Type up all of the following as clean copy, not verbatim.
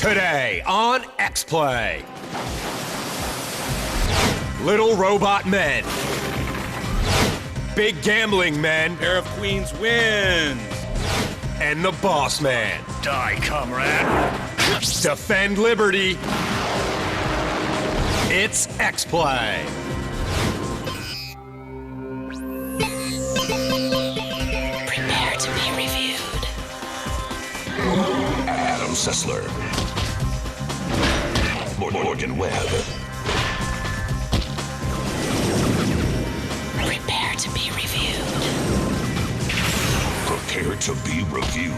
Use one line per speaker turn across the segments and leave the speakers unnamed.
Today on X-Play. Little robot men. Big gambling men.
Pair of queens wins.
And the boss man.
Die, comrade.
Defend liberty. It's X-Play.
Prepare to be reviewed.
Adam Sessler. Morgan Webb.
Prepare to be reviewed.
Prepare to be reviewed.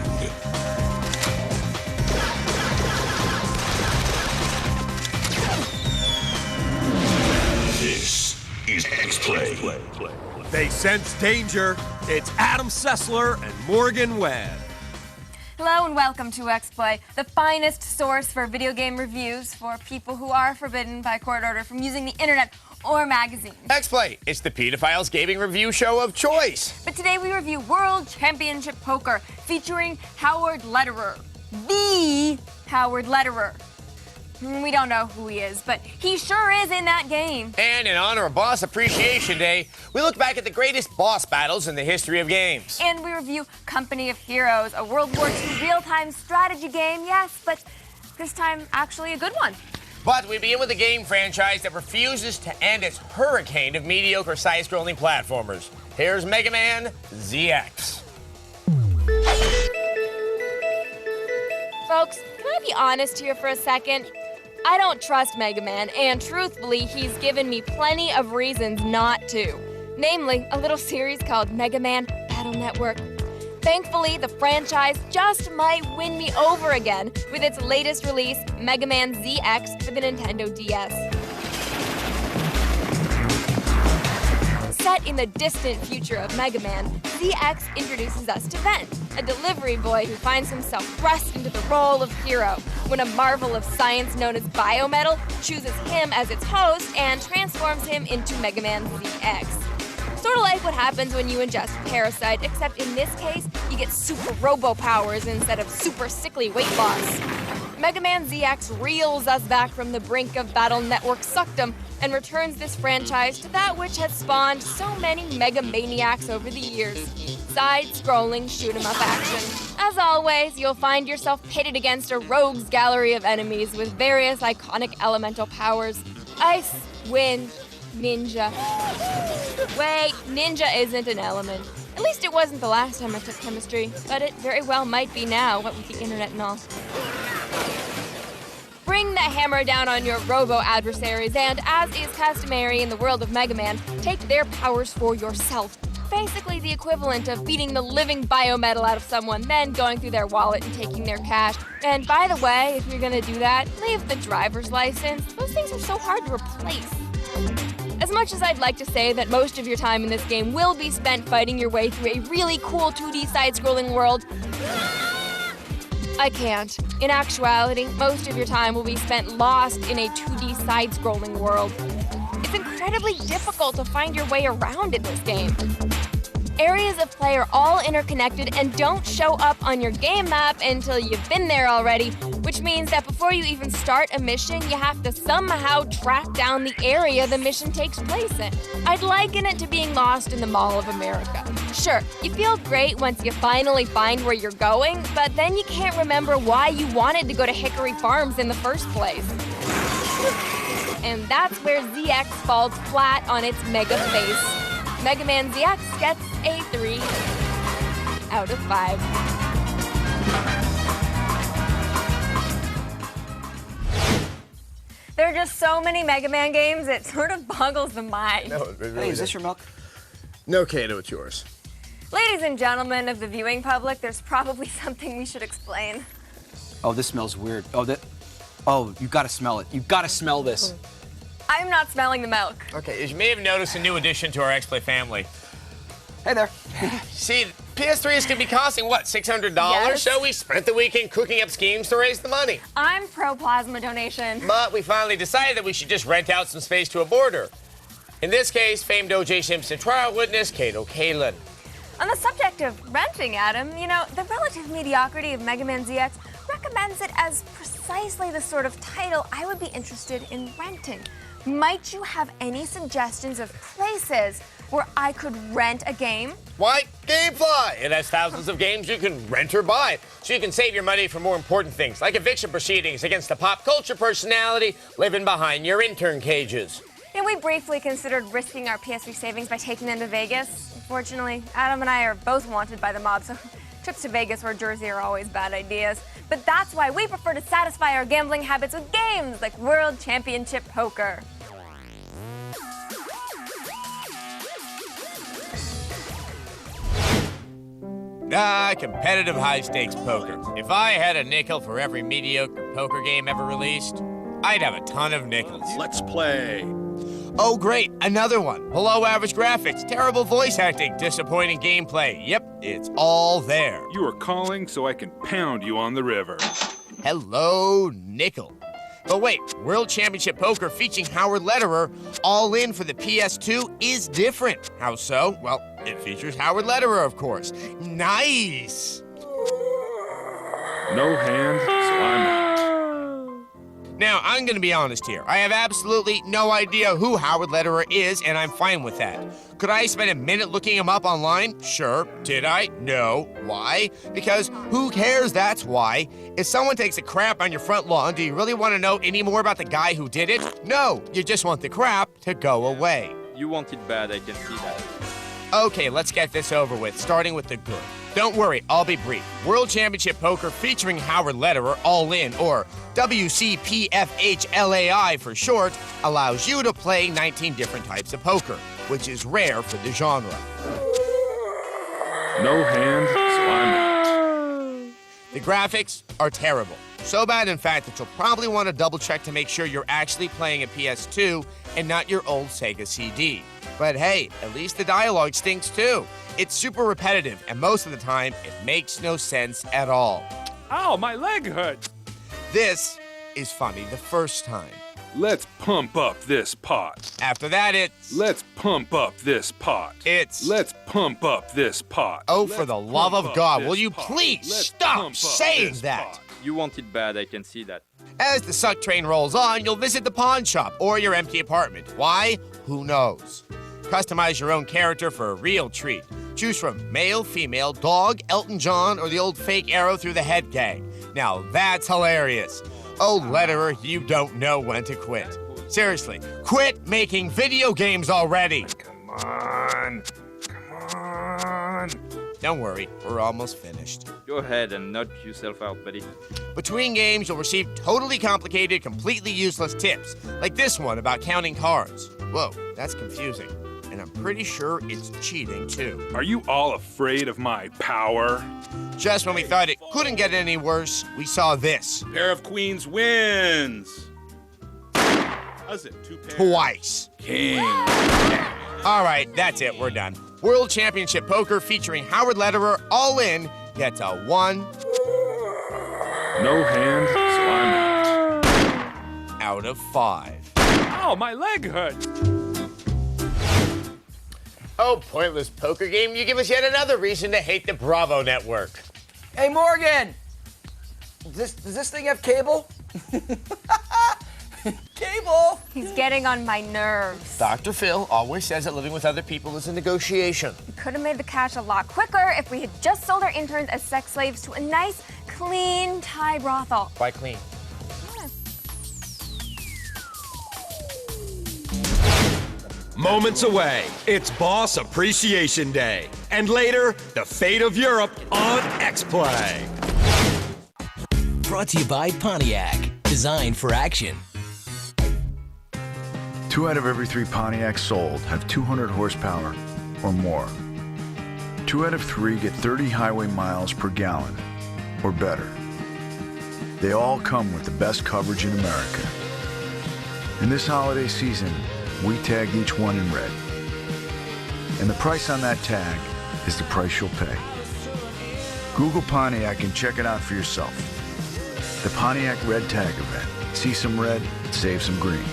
This is X-Play.
They sense danger. It's Adam Sessler and Morgan Webb.
Hello and welcome to X-Play, the finest source for video game reviews for people who are forbidden by court order from using the internet or magazines.
X-Play, it's the Pedophiles gaming review show of choice.
But today we review World Championship Poker featuring Howard Lederer. The Howard Lederer. We don't know who he is, but he sure is in that game.
And in honor of Boss Appreciation Day, we look back at the greatest boss battles in the history of games.
And we review Company of Heroes, a World War II real-time strategy game, yes, but this time actually a good one.
But we begin with a game franchise that refuses to end its hurricane of mediocre side-scrolling platformers. Here's MegaMan ZX.
Folks, can I be honest here for a second? I don't trust MegaMan, and truthfully, he's given me plenty of reasons not to. Namely, a little series called MegaMan Battle Network. Thankfully, the franchise just might win me over again with its latest release, MegaMan ZX for the Nintendo DS. Set in the distant future of MegaMan, ZX introduces us to Ven, a delivery boy who finds himself thrust into the role of hero when a marvel of science known as biometal chooses him as its host and transforms him into MegaMan ZX. Sort of like what happens when you ingest a parasite, except in this case, you get super robo powers instead of super sickly weight loss. MegaMan ZX reels us back from the brink of Battle Network suckdom and returns this franchise to that which has spawned so many Mega Maniacs over the years. Side-scrolling shoot-'em-up action. As always, you'll find yourself pitted against a rogues gallery of enemies with various iconic elemental powers. Ice, wind, ninja. Wait, ninja isn't an element. At least it wasn't the last time I took chemistry, but it very well might be now, what with the internet and all. Bring the hammer down on your robo-adversaries, and as is customary in the world of MegaMan, take their powers for yourself. Basically the equivalent of beating the living biometal out of someone, then going through their wallet and taking their cash. And by the way, if you're gonna do that, leave the driver's license. Those things are so hard to replace. As much as I'd like to say that most of your time in this game will be spent fighting your way through a really cool 2D side-scrolling world, I can't. In actuality, most of your time will be spent lost in a 2D side-scrolling world. It's incredibly difficult to find your way around in this game. Areas of play are all interconnected and don't show up on your game map until you've been there already, which means that before you even start a mission, you have to somehow track down the area the mission takes place in. I'd liken it to being lost in the Mall of America. Sure, you feel great once you finally find where you're going, but then you can't remember why you wanted to go to Hickory Farms in the first place. And that's where ZX falls flat on its mega face. MegaMan ZX gets a 3 out of 5. There are just so many MegaMan games, it sort of boggles the mind.
No, it really
Hey, is this your milk?
No, Kato, it's yours.
Ladies and gentlemen of the viewing public, there's probably something we should explain.
Oh, this smells weird. Oh, you gotta smell it. You gotta smell this.
I'm not smelling the milk.
Okay, as you may have noticed, a new addition to our X-Play family.
Hey there.
See, PS3s can be costing, what, $600?
Yes.
So we spent the weekend cooking up schemes to raise the money.
I'm pro-plasma donation.
But we finally decided that we should just rent out some space to a boarder. In this case, famed O.J. Simpson trial witness, Kato Kaelin.
On the subject of renting, Adam, you know, the relative mediocrity of MegaMan ZX recommends it as precisely the sort of title I would be interested in renting. Might you have any suggestions of places where I could rent a game?
Why? GameFly! It has thousands of games you can rent or buy, so you can save your money for more important things, like eviction proceedings against the pop culture personality living behind your intern cages.
You know, we briefly considered risking our PS3 savings by taking them to Vegas. Unfortunately, Adam and I are both wanted by the mob, so trips to Vegas or Jersey are always bad ideas. But that's why we prefer to satisfy our gambling habits with games like World Championship Poker.
Competitive high-stakes poker. If I had a nickel for every mediocre poker game ever released, I'd have a ton of nickels.
Let's play.
Oh, great, another one. Below average graphics, terrible voice acting, disappointing gameplay. Yep, it's all there.
You are calling so I can pound you on the river.
Hello, nickel. But wait, World Championship Poker featuring Howard Lederer, all in for the PS2, is different. How so? Well, it features Howard Lederer, of course. Nice!
No hand, so I'm out.
Now, I'm gonna be honest here. I have absolutely no idea who Howard Lederer is, and I'm fine with that. Could I spend a minute looking him up online? Sure. Did I? No. Why? Because who cares, that's why. If someone takes a crap on your front lawn, do you really want to know any more about the guy who did it? No, you just want the crap to go away.
You want it bad, I can see that.
Okay, let's get this over with, starting with the good. Don't worry, I'll be brief. World Championship Poker featuring Howard Lederer, all in, or WCPFHLAI for short, allows you to play 19 different types of poker, which is rare for the genre.
No hand, so I'm out.
The graphics are terrible. So bad, in fact, that you'll probably want to double check to make sure you're actually playing a PS2 and not your old Sega CD. But hey, at least the dialogue stinks too. It's super repetitive, and most of the time, it makes no sense at all.
Ow, my leg hurts.
This is funny the first time.
Let's pump up this pot.
After that, it's...
Let's pump up this pot.
It's...
Let's pump up this pot.
Oh, for the love of God, will you please stop saying that?
You want it bad, I can see that.
As the suck train rolls on, you'll visit the pawn shop or your empty apartment. Why? Who knows? Customize your own character for a real treat. Choose from male, female, dog, Elton John, or the old fake arrow through the head gang. Now that's hilarious. Oh, Lederer, you don't know when to quit. Seriously, quit making video games already.
Come on.
Don't worry, we're almost finished.
Go ahead and knock yourself out, buddy.
Between games, you'll receive totally complicated, completely useless tips, like this one about counting cards. Whoa, that's confusing. And I'm pretty sure it's cheating, too.
Are you all afraid of my power?
Just when we thought it couldn't get any worse, we saw this.
Pair of queens wins. How's it? Two pairs.
Twice.
King.
All right, that's it. We're done. World Championship Poker featuring Howard Lederer, all in, gets a 1.
No hand, so I'm out.
Out of 5.
Ow, my leg hurts.
Oh, pointless poker game. You give us yet another reason to hate the Bravo network.
Hey, Morgan! Does this thing have cable? Cable!
He's getting on my nerves.
Dr. Phil always says that living with other people is a negotiation.
We could have made the cash a lot quicker if we had just sold our interns as sex slaves to a nice, clean Thai brothel.
Why clean?
Moments away, it's Boss Appreciation Day. And later, the fate of Europe on X-Play.
Brought to you by Pontiac, designed for action.
2 out of every 3 Pontiacs sold have 200 horsepower or more. 2 out of 3 get 30 highway miles per gallon or better. They all come with the best coverage in America. In this holiday season, we tagged each one in red. And the price on that tag is the price you'll pay. Google Pontiac and check it out for yourself. The Pontiac Red Tag event. See some red, save some green.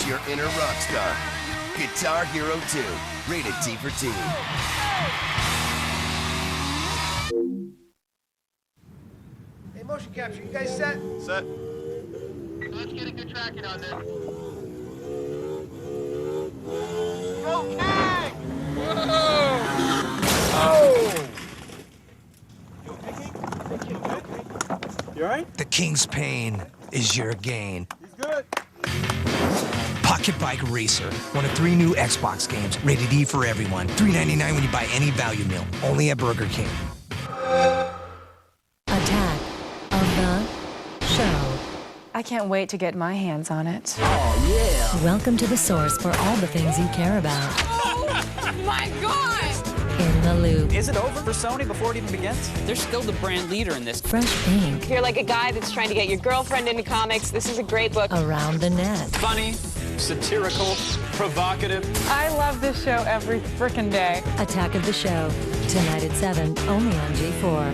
your inner rock star. Guitar Hero 2, rated T for Teen.
Hey, motion capture, you guys set?
Set.
Let's get a good tracking on this. Okay! Whoa! Oh!
You alright?
The king's pain is your gain.
He's good.
Pocket Bike Racer, one of 3 new Xbox games, rated E for everyone. $3.99 when you buy any value meal, only at Burger King.
Attack of the Show.
I can't wait to get my hands on it.
Oh, yeah. Welcome to the source for all the things you care about.
Oh, my God!
In the Loop.
Is it over for Sony before it even begins? They're still the brand leader in this.
Fresh Pink.
If you're like a guy that's trying to get your girlfriend into comics, this is a great book.
Around the Net.
Funny, satirical, provocative.
I love this show every frickin' day.
Attack of the Show. Tonight at 7, only on G4.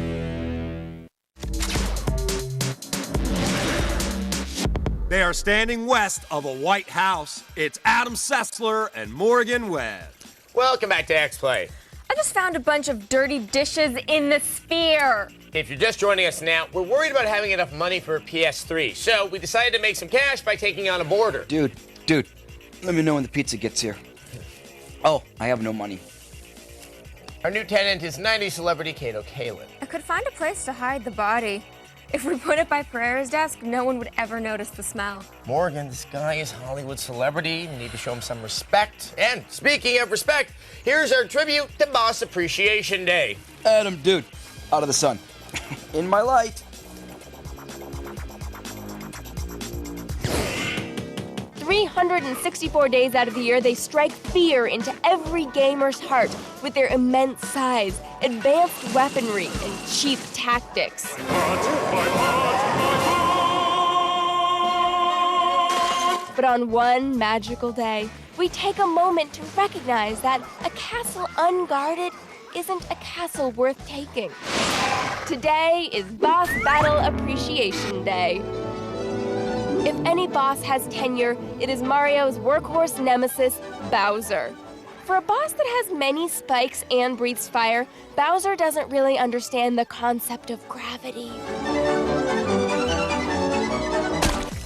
They are standing west of a White House. It's Adam Sessler and Morgan Webb.
Welcome back to X-Play.
I just found a bunch of dirty dishes in the sphere.
If you're just joining us now, we're worried about having enough money for a PS3, so we decided to make some cash by taking on a boarder.
Dude, let me know when the pizza gets here. Oh, I have no money.
Our new tenant is 90s celebrity Kato Kaelin.
I could find a place to hide the body. If we put it by Pereira's desk, no one would ever notice the smell.
Morgan, this guy is Hollywood celebrity. We need to show him some respect. And speaking of respect, here's our tribute to Boss Appreciation Day.
Adam, dude, out of the sun. In my light.
364 days out of the year, they strike fear into every gamer's heart with their immense size, advanced weaponry, and cheap tactics. But on one magical day, we take a moment to recognize that a castle unguarded isn't a castle worth taking. Today is Boss Battle Appreciation Day. If any boss has tenure, it is Mario's workhorse nemesis, Bowser. For a boss that has many spikes and breathes fire, Bowser doesn't really understand the concept of gravity.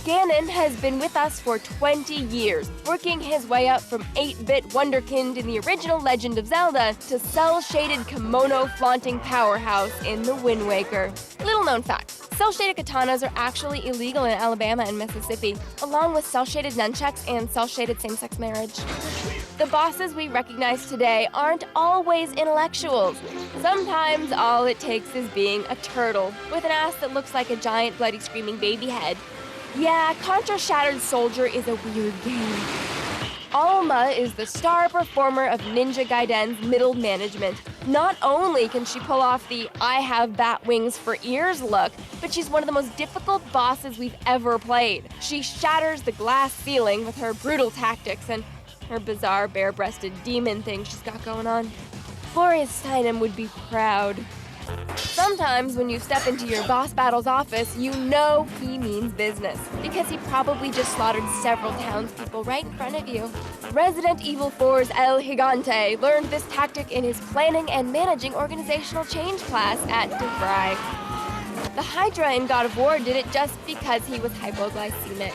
Ganon has been with us for 20 years, working his way up from 8-bit wonderkind in the original Legend of Zelda to cel-shaded kimono-flaunting powerhouse in the Wind Waker. Little known fact, cel-shaded katanas are actually illegal in Alabama and Mississippi, along with cel-shaded nunchucks and cel-shaded same-sex marriage. The bosses we recognize today aren't always intellectuals. Sometimes all it takes is being a turtle, with an ass that looks like a giant bloody screaming baby head. Yeah, Contra Shattered Soldier is a weird game. Alma is the star performer of Ninja Gaiden's middle management. Not only can she pull off the I have bat wings for ears look, but she's one of the most difficult bosses we've ever played. She shatters the glass ceiling with her brutal tactics and her bizarre bare-breasted demon thing she's got going on. Glorious Steinem would be proud. Sometimes when you step into your boss battle's office, you know he means business, because he probably just slaughtered several townspeople right in front of you. Resident Evil 4's El Gigante learned this tactic in his planning and managing organizational change class at DeVry. The Hydra in God of War did it just because he was hypoglycemic.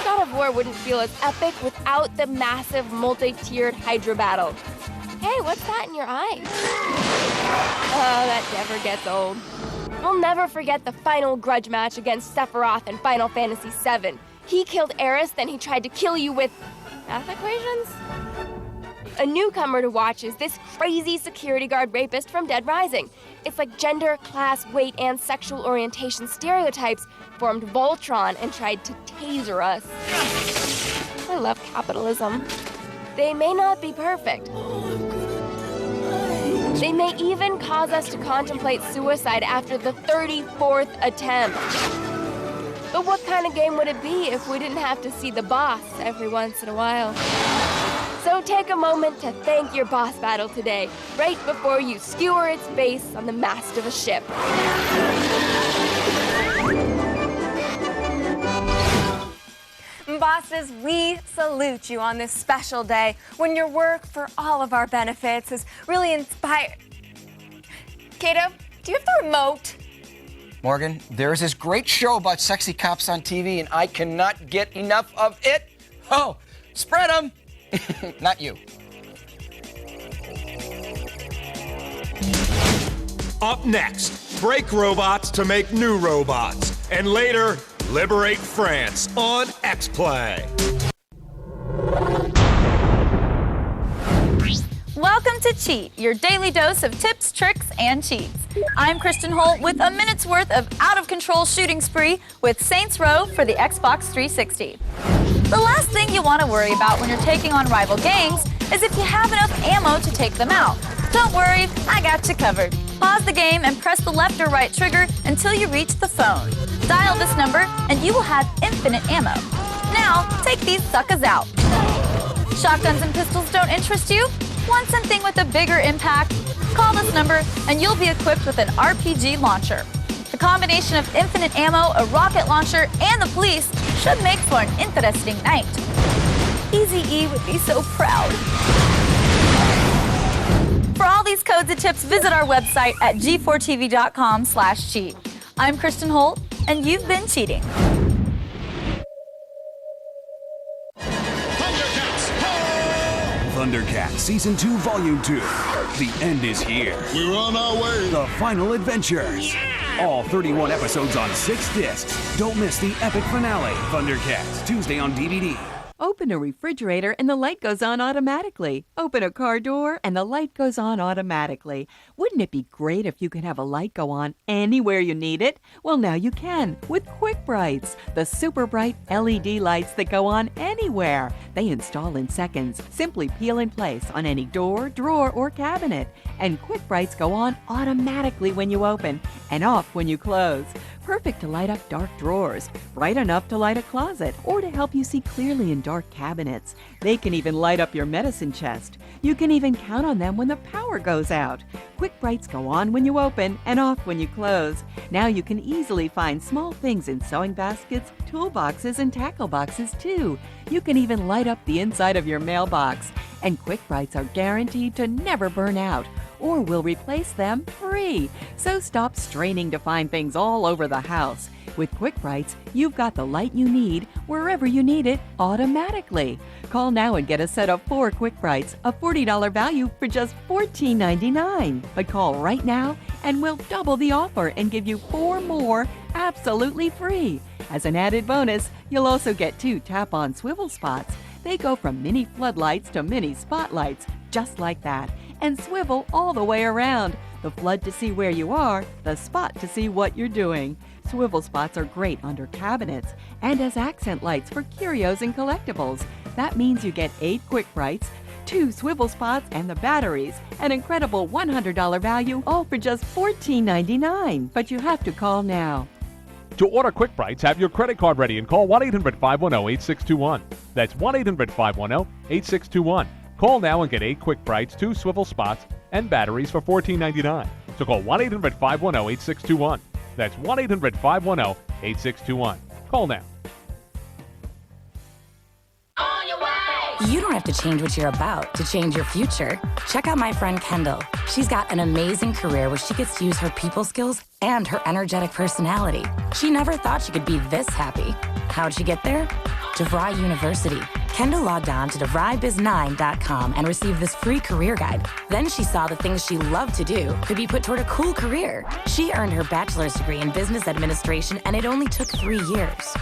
God of War wouldn't feel as epic without the massive multi-tiered Hydra battle. Hey, what's that in your eye? Oh, that never gets old. We'll never forget the final grudge match against Sephiroth in Final Fantasy VII. He killed Aeris, then he tried to kill you with math equations? A newcomer to watch is this crazy security guard rapist from Dead Rising. It's like gender, class, weight, and sexual orientation stereotypes formed Voltron and tried to taser us. I love capitalism. They may not be perfect. They may even cause us to contemplate suicide after the 34th attempt. But what kind of game would it be if we didn't have to see the boss every once in a while? So take a moment to thank your boss battle today, right before you skewer its base on the mast of a ship. Bosses, we salute you on this special day when your work for all of our benefits is really inspired. Kato, do you have the remote?
Morgan, there's this great show about sexy cops on TV, and I cannot get enough of it. Oh, spread them. Not you.
Up next, break robots to make new robots. And later, liberate France on X-Play.
Welcome to Cheat, your daily dose of tips, tricks, and cheats. I'm Kristin Holt with a minute's worth of out-of-control shooting spree with Saints Row for the Xbox 360. The last thing you want to worry about when you're taking on rival gangs is if you have enough ammo to take them out. Don't worry, I got you covered. Pause the game and press the left or right trigger until you reach the phone. Dial this number and you will have infinite ammo. Now, take these suckers out. Shotguns and pistols don't interest you? Want something with a bigger impact? Call this number and you'll be equipped with an RPG launcher. The combination of infinite ammo, a rocket launcher, and the police should make for an interesting night. Eazy-E would be so proud. For all these codes and tips, visit our website at g4tv.com/cheat. I'm Kristin Holt, and you've been cheating.
Thundercats Season 2, Volume 2. The end is here. We're on our way. The final adventures. Yeah! All 31 episodes on 6 discs. Don't miss the epic finale. Thundercats, Tuesday on DVD.
Open a refrigerator and the light goes on automatically. Open a car door and the light goes on automatically. Wouldn't it be great if you could have a light go on anywhere you need it? Well, now you can with Quick Brights, the super bright LED lights that go on anywhere. They install in seconds. Simply peel in place on any door, drawer, or cabinet. And Quick Brights go on automatically when you open and off when you close. Perfect to light up dark drawers, bright enough to light a closet, or to help you see clearly in dark cabinets. They can even light up your medicine chest. You can even count on them when the power goes out. Quick Brights go on when you open and off when you close. Now you can easily find small things in sewing baskets, toolboxes, and tackle boxes too. You can even light up the inside of your mailbox. And Quick Brights are guaranteed to never burn out, or we'll replace them free. So stop straining to find things all over the house. With Quick Brights, you've got the light you need wherever you need it automatically. Call now and get a set of 4 Quick Brights, a $40 value for just $14.99. But call right now and we'll double the offer and give you 4 more absolutely free. As an added bonus, you'll also get 2 tap-on swivel spots. They go from mini floodlights to mini spotlights, just like that, and swivel all the way around. The flood to see where you are, the spot to see what you're doing. Swivel spots are great under cabinets and as accent lights for curios and collectibles. That means you get 8 Quick Brights, 2 swivel spots, and the batteries. An incredible $100 value, all for just $14.99. But you have to call now.
To order Quick Brights, have your credit card ready and call 1-800-510-8621. That's 1-800-510-8621. Call now and get 8 Quick Brights, 2 swivel spots, and batteries for $14.99. So call 1-800-510-8621. That's 1-800-510-8621. Call now.
You don't have to change what you're about to change your future. Check out my friend Kendall. She's got an amazing career where she gets to use her people skills and her energetic personality. She never thought she could be this happy. How'd she get there? DeVry University. Kendall logged on to DeVryBiz9.com and received this free career guide. Then she saw the things she loved to do could be put toward a cool career. She earned her bachelor's degree in business administration, and it only took 3 years.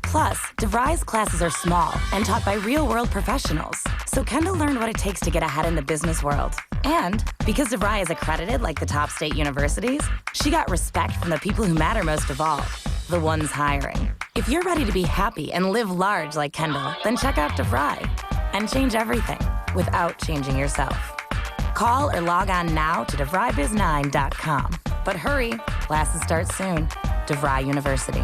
Plus, DeVry's classes are small and taught by real-world professionals. So Kendall learned what it takes to get ahead in the business world. And because DeVry is accredited like the top state universities, she got respect from the people who matter most of all, the ones hiring. If you're ready to be happy and live large like Kendall, then check out DeVry and change everything without changing yourself. Call or log on now to DeVryBiz9.com. But hurry, classes start soon. DeVry University.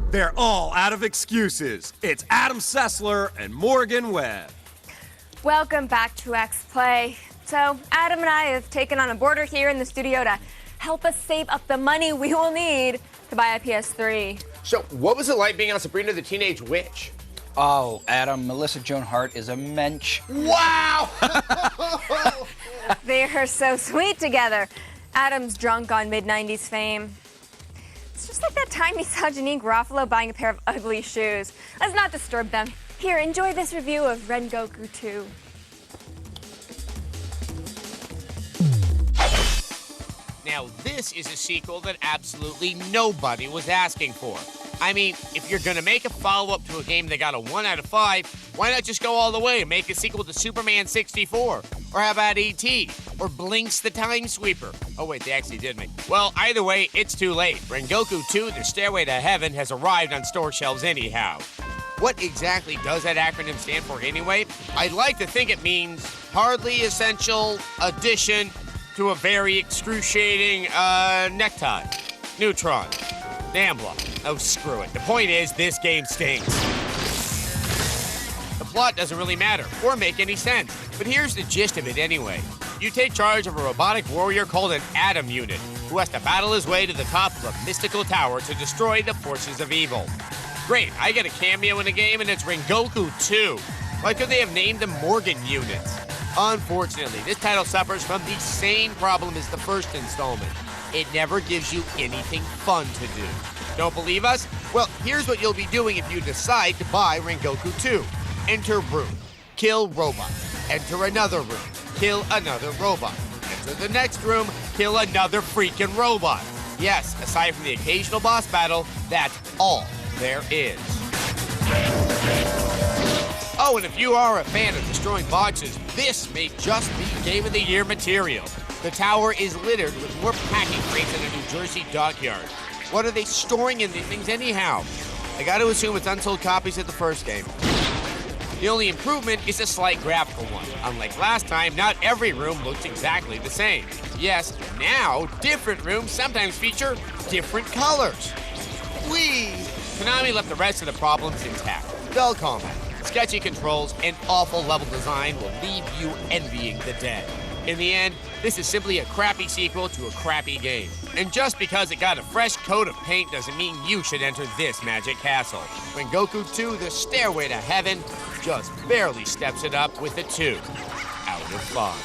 They're all out of excuses. It's Adam Sessler and Morgan Webb.
Welcome back to X-Play.
So Adam and I have taken on a border here in the studio to help us save up the money we will need to buy a PS3.
So, what was it like being on Sabrina the Teenage Witch?
Oh, Adam, Melissa Joan Hart is a mensch.
Wow!
They are so sweet together. Adam's drunk on mid-90s fame. It's just like that time he saw Janine Garofalo buying a pair of ugly shoes. Let's not disturb them. Here, enjoy this review of Rengoku II.
Now, this is a sequel that absolutely nobody was asking for. I mean, if you're gonna make a follow-up to a game that got a 1 out of 5, why not just go all the way and make a sequel to Superman 64? Or how about E.T.? Or Blinks the Time Sweeper? Oh wait, they actually did make. Well, either way, it's too late. Rengoku II, the Stairway to Heaven, has arrived on store shelves anyhow. What exactly does that acronym stand for anyway? I'd like to think it means hardly essential addition to a very excruciating, necktie. Neutron. Nambla. Oh, screw it. The point is, this game stinks. The plot doesn't really matter, or make any sense. But here's the gist of it anyway. You take charge of a robotic warrior called an Atom Unit, who has to battle his way to the top of a mystical tower to destroy the forces of evil. Great, I get a cameo in the game, and it's Rengoku II. Why could they have named them Morgan Units? Unfortunately, this title suffers from the same problem as the first installment. It never gives you anything fun to do. Don't believe us? Well, here's what you'll be doing if you decide to buy Rengoku II. Enter room, kill robot. Enter another room, kill another robot. Enter the next room, kill another freaking robot. Yes, aside from the occasional boss battle, that's all there is. Oh, and if you are a fan of destroying boxes, this may just be Game of the Year material. The tower is littered with more packing crates than a New Jersey dockyard. What are they storing in these things anyhow? I gotta assume it's unsold copies of the first game. The only improvement is a slight graphical one. Unlike last time, not every room looks exactly the same. Yes, now different rooms sometimes feature different colors. Whee! Konami left the rest of the problems intact. Dull combat, sketchy controls, and awful level design will leave you envying the dead. In the end, this is simply a crappy sequel to a crappy game. And just because it got a fresh coat of paint doesn't mean you should enter this magic castle. Rengoku II, the Stairway to Heaven, just barely steps it up with a 2 out of 5.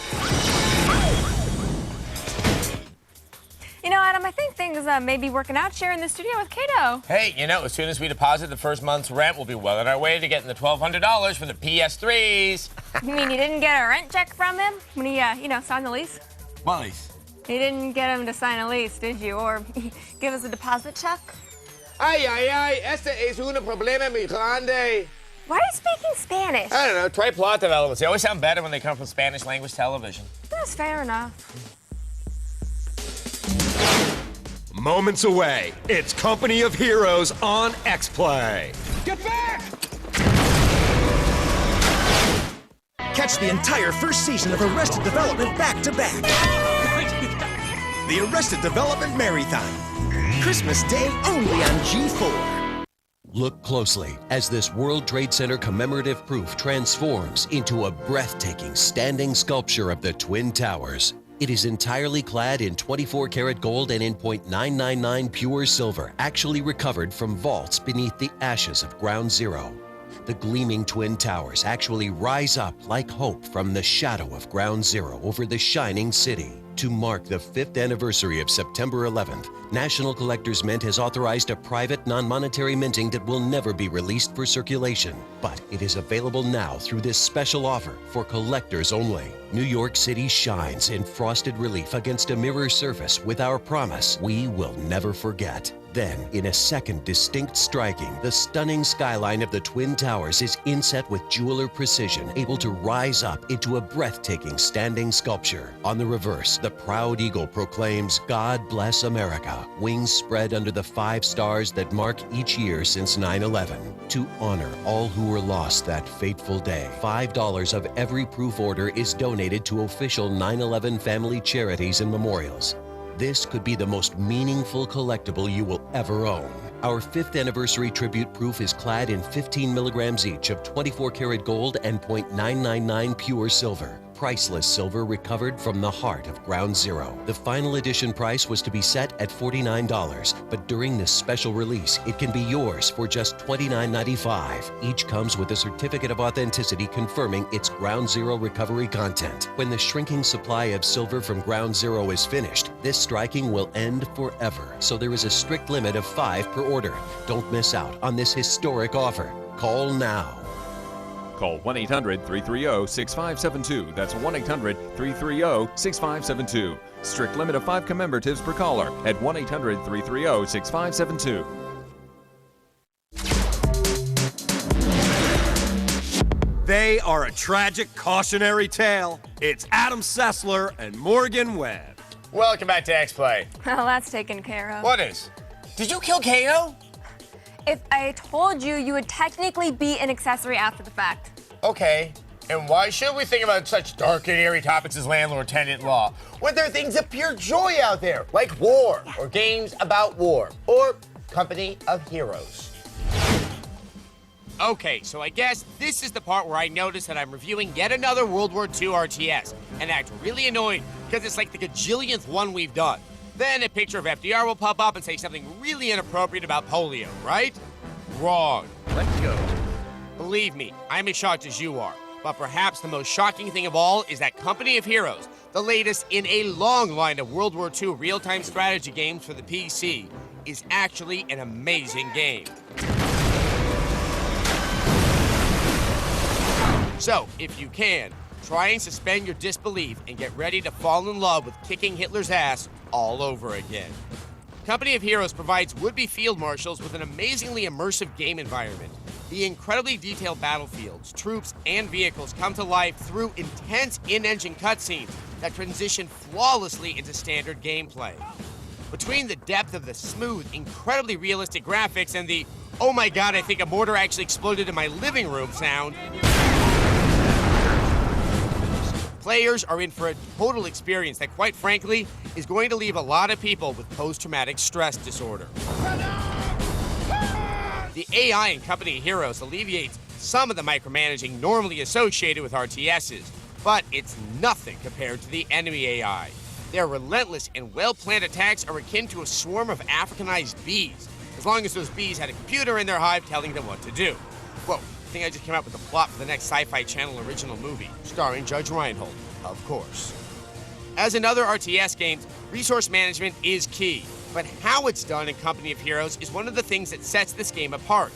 You know, Adam, I think things may be working out here in the studio with Kato.
Hey, you know, as soon as we deposit the first month's rent, we'll be well on our way to getting the $1,200 for the PS3s.
You mean you didn't get a rent check from him when he, signed the lease?
What lease?
You didn't get him to sign a lease, did you? Or give us a deposit check?
Ay, este es un problema muy grande.
Why are you speaking Spanish?
I don't know, try plot developments. They always sound better when they come from Spanish language television.
That's fair enough.
Moments away, it's Company of Heroes on X-Play.
Get back! Catch the entire first season of Arrested Development back-to-back. The Arrested Development Marathon. Christmas Day only on G4.
Look closely as this World Trade Center commemorative proof transforms into a breathtaking standing sculpture of the Twin Towers. It is entirely clad in 24-karat gold and in .999 pure silver, actually recovered from vaults beneath the ashes of Ground Zero. The gleaming Twin Towers actually rise up like hope from the shadow of Ground Zero over the shining city. To mark the 5th anniversary of September 11th, National Collectors Mint has authorized a private, non-monetary minting that will never be released for circulation. But it is available now through this special offer for collectors only. New York City shines in frosted relief against a mirror surface with our promise we will never forget. Then, in a second distinct striking, the stunning skyline of the Twin Towers is inset with jeweler precision, able to rise up into a breathtaking standing sculpture. On the reverse, the proud eagle proclaims, "God bless America," wings spread under the 5 stars that mark each year since 9/11. To honor all who were lost that fateful day, $5 of every proof order is donated to official 9/11 family charities and memorials. This could be the most meaningful collectible you will ever own. Our 5th anniversary tribute proof is clad in 15 milligrams each of 24-karat gold and .999 pure silver. priceless silver recovered from the heart of Ground Zero. The final edition price was to be set at $49, but during this special release, it can be yours for just $29.95. Each comes with a certificate of authenticity confirming its Ground Zero recovery content. When the shrinking supply of silver from Ground Zero is finished, this striking will end forever. So there is a strict limit of 5 per order. Don't miss out on this historic offer. Call now.
Call 1-800-330-6572. That's 1-800-330-6572. Strict limit of 5 commemoratives per caller at 1-800-330-6572.
They are a tragic cautionary tale. It's Adam Sessler and Morgan Webb.
Welcome back to X-Play.
Well, that's taken care of.
What is? Did you kill Kato?
If I told you, you would technically be an accessory after the fact.
Okay. And why should we think about such dark and eerie topics as landlord-tenant law when there are things of pure joy out there, like war, or games about war, or Company of Heroes? Okay, so I guess this is the part where I notice that I'm reviewing yet another World War II RTS and act really annoyed because it's like the gajillionth one we've done. Then a picture of FDR will pop up and say something really inappropriate about polio, right? Wrong. Let's go. Believe me, I'm as shocked as you are. But perhaps the most shocking thing of all is that Company of Heroes, the latest in a long line of World War II real-time strategy games for the PC, is actually an amazing game. So, if you can, try and suspend your disbelief and get ready to fall in love with kicking Hitler's ass all over again. Company of Heroes provides would-be field marshals with an amazingly immersive game environment. The incredibly detailed battlefields, troops, and vehicles come to life through intense in-engine cutscenes that transition flawlessly into standard gameplay. Between the depth of the smooth, incredibly realistic graphics and the, oh my god, I think a mortar actually exploded in my living room sound, players are in for a total experience that, quite frankly, is going to leave a lot of people with post-traumatic stress disorder. The AI in Company of Heroes alleviates some of the micromanaging normally associated with RTSs, but it's nothing compared to the enemy AI. Their relentless and well-planned attacks are akin to a swarm of Africanized bees, as long as those bees had a computer in their hive telling them what to do. Whoa, I think I just came up with the plot for the next Sci-Fi Channel original movie, starring Judge Reinhold, of course. As in other RTS games, resource management is key, but how it's done in Company of Heroes is one of the things that sets this game apart.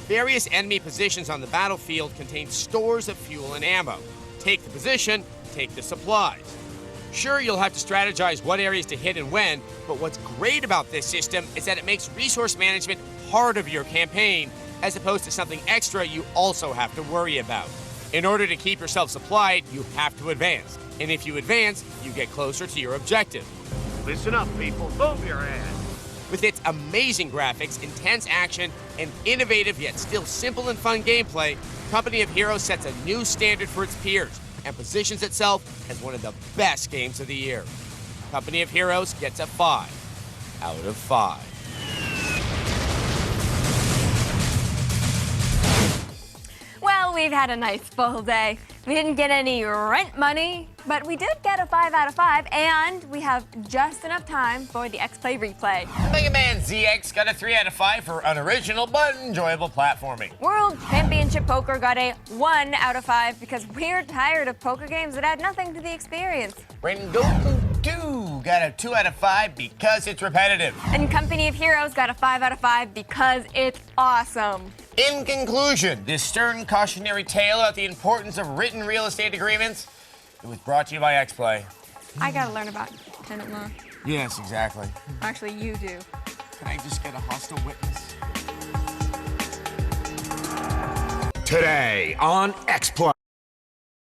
Various enemy positions on the battlefield contain stores of fuel and ammo. Take the position, take the supplies. Sure, you'll have to strategize what areas to hit and when, but what's great about this system is that it makes resource management part of your campaign, as opposed to something extra you also have to worry about. In order to keep yourself supplied, you have to advance. And if you advance, you get closer to your objective. Listen up, people. Move your ass. With its amazing graphics, intense action, and innovative yet still simple and fun gameplay, Company of Heroes sets a new standard for its peers and positions itself as one of the best games of the year. Company of Heroes gets a 5 out of 5.
Well, we've had a nice full day. We didn't get any rent money, but we did get a 5 out of 5, and we have just enough time for the X-Play replay.
MegaMan ZX got a 3 out of 5 for unoriginal but enjoyable platforming.
World Championship Poker got a 1 out of 5 because we're tired of poker games that add nothing to the experience.
Rengoku II got a 2 out of 5 because it's repetitive.
And Company of Heroes got a 5 out of 5 because it's awesome.
In conclusion, this stern cautionary tale about the importance of written real estate agreements, it was brought to you by X-Play.
I gotta learn about tenant law.
Yes, exactly.
Actually, you do.
Can I just get a hostile witness?
Today on X-Play.